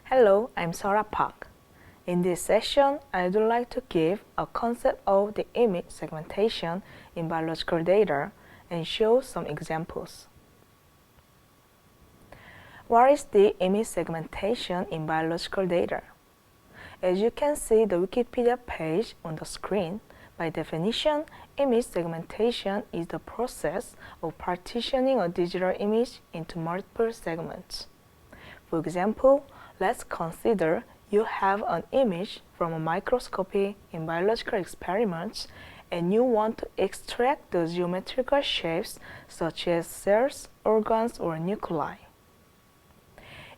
Hello, I'm Sarah Park. In this session, I would like to give a concept of the image segmentation in biological data and show some examples. What is the image segmentation in biological data? As you can see the Wikipedia page on the screen, by definition, image segmentation is the process of partitioning a digital image into multiple segments. For example, let's consider you have an image from a microscopy in biological experiments and you want to extract the geometrical shapes such as cells, organs, or nuclei.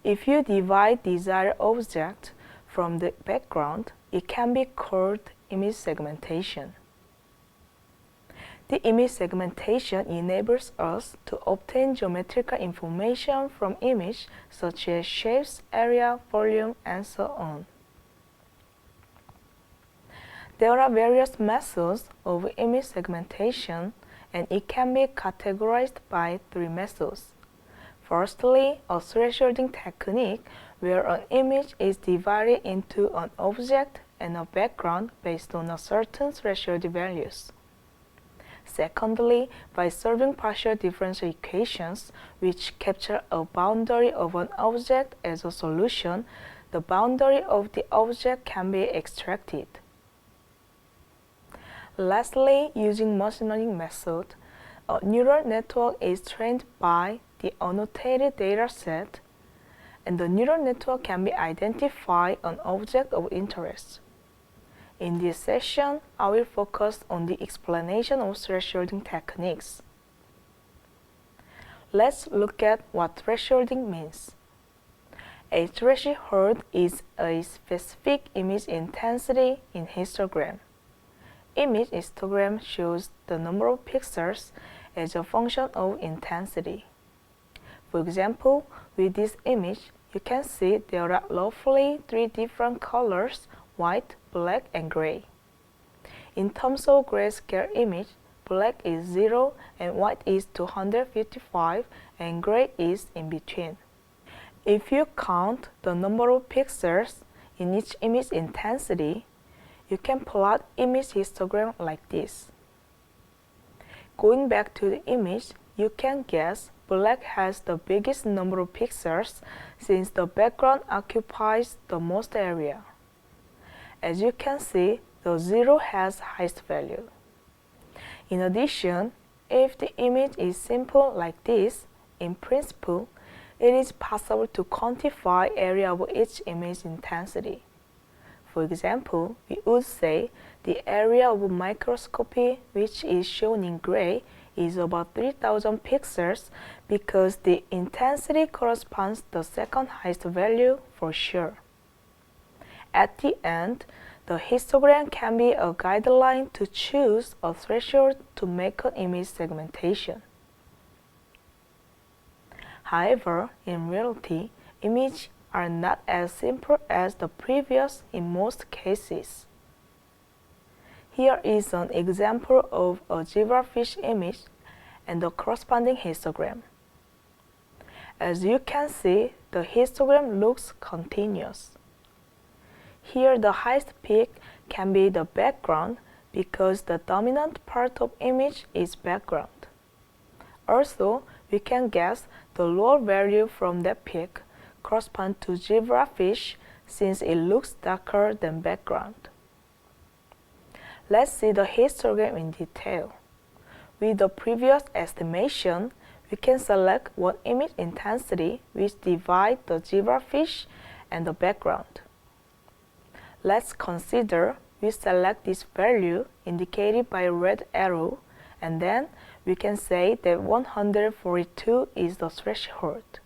If you divide desired object from the background, it can be called image segmentation. The image segmentation enables us to obtain geometrical information from image such as shapes, area, volume, and so on. There are various methods of image segmentation, and it can be categorized by three methods. Firstly, a thresholding technique where an image is divided into an object and a background based on a certain threshold values. Secondly, by solving partial differential equations which capture a boundary of an object as a solution, the boundary of the object can be extracted. Lastly, using machine learning method, a neural network is trained by the annotated data set, and the neural network can be identify an object of interest. In this session, I will focus on the explanation of thresholding techniques. Let's look at what thresholding means. A threshold is a specific image intensity in histogram. Image histogram shows the number of pixels as a function of intensity. For example, with this image, you can see there are roughly three different colors: white, black, and gray. In terms of grayscale image, black is 0 and white is 255 and gray is in between. If you count the number of pixels in each image intensity, you can plot image histogram like this. Going back to the image, you can guess black has the biggest number of pixels since the background occupies the most area. As you can see, the 0 has highest value. In addition, if the image is simple like this, in principle, it is possible to quantify area of each image intensity. For example, we would say the area of microscopy, which is shown in gray, is about 3000 pixels because the intensity corresponds to the second highest value for sure. At the end, the histogram can be a guideline to choose a threshold to make an image segmentation. However, in reality, images are not as simple as the previous in most cases. Here is an example of a zebrafish image and the corresponding histogram. As you can see, the histogram looks continuous. Here the highest peak can be the background because the dominant part of image is background. Also, we can guess the lower value from that peak corresponds to zebrafish since it looks darker than background. Let's see the histogram in detail. With the previous estimation, we can select one image intensity which divides the zebrafish and the background. Let's consider we select this value indicated by a red arrow, and then we can say that 142 is the threshold.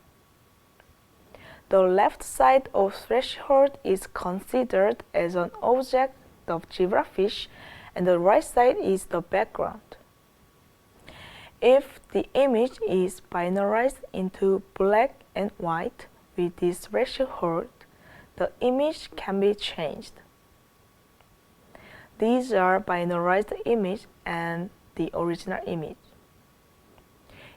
The left side of threshold is considered as an object of zebrafish, and the right side is the background. If the image is binarized into black and white with this threshold, the image can be changed. These are binarized image and the original image.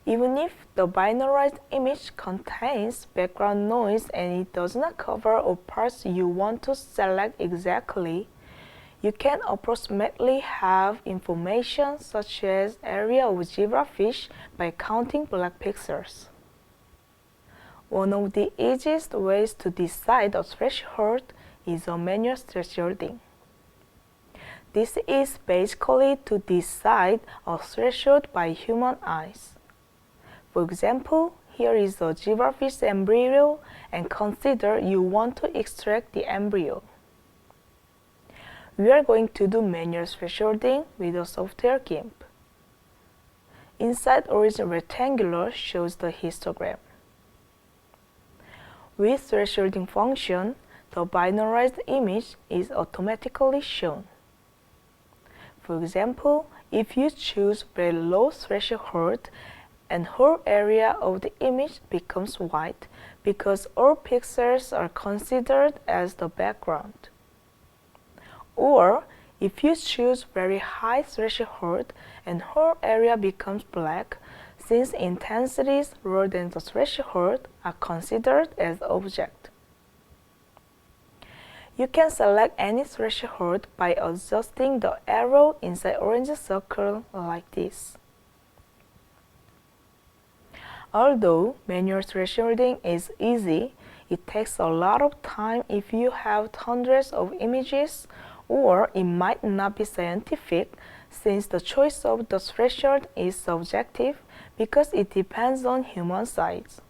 Even if the binarized image contains background noise and it does not cover all parts you want to select exactly, you can approximately have information such as area of zebrafish by counting black pixels. One of the easiest ways to decide a threshold is a manual thresholding. This is basically to decide a threshold by human eyes. For example, here is a zebrafish embryo and consider you want to extract the embryo. We are going to do manual thresholding with the software Gimp. Inside origin rectangular shows the histogram. With thresholding function, the binarized image is automatically shown. For example, if you choose very low threshold, and whole area of the image becomes white because all pixels are considered as the background. Or, if you choose very high threshold and whole area becomes black, since intensities lower than the threshold are considered as object. You can select any threshold by adjusting the arrow inside orange circle like this. Although manual thresholding is easy, it takes a lot of time if you have hundreds of images, or it might not be scientific since the choice of the threshold is subjective because it depends on human size.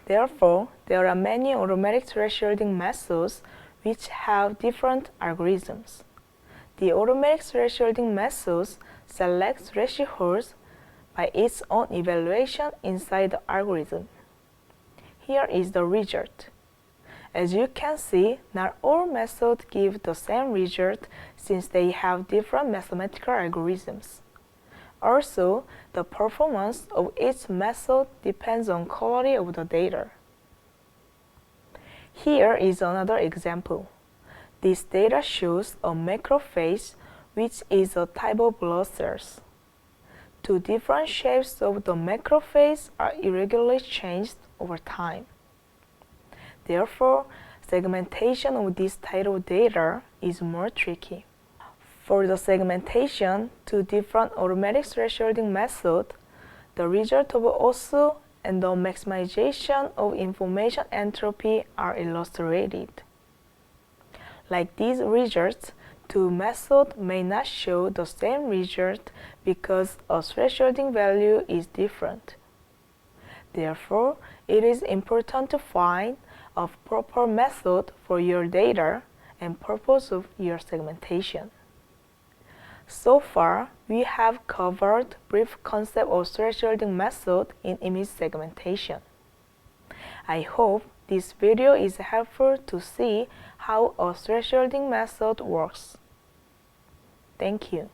Therefore, there are many automatic thresholding methods which have different algorithms. The automatic thresholding methods select thresholds by its own evaluation inside the algorithm. Here is the result. As you can see, not all methods give the same result since they have different mathematical algorithms. Also, the performance of each method depends on quality of the data. Here is another example. This data shows a macrophage, which is a type of blood cells. Two different shapes of the macrophage are irregularly changed over time. Therefore, segmentation of this type of data is more tricky. For the segmentation, two different automatic thresholding methods, the result of OSU and the maximization of information entropy are illustrated. Like these results, two methods may not show the same result because a thresholding value is different. Therefore, it is important to find a proper method for your data and purpose of your segmentation. So far, we have covered brief concept of thresholding method in image segmentation. I hope this video is helpful to see how a thresholding method works. Thank you.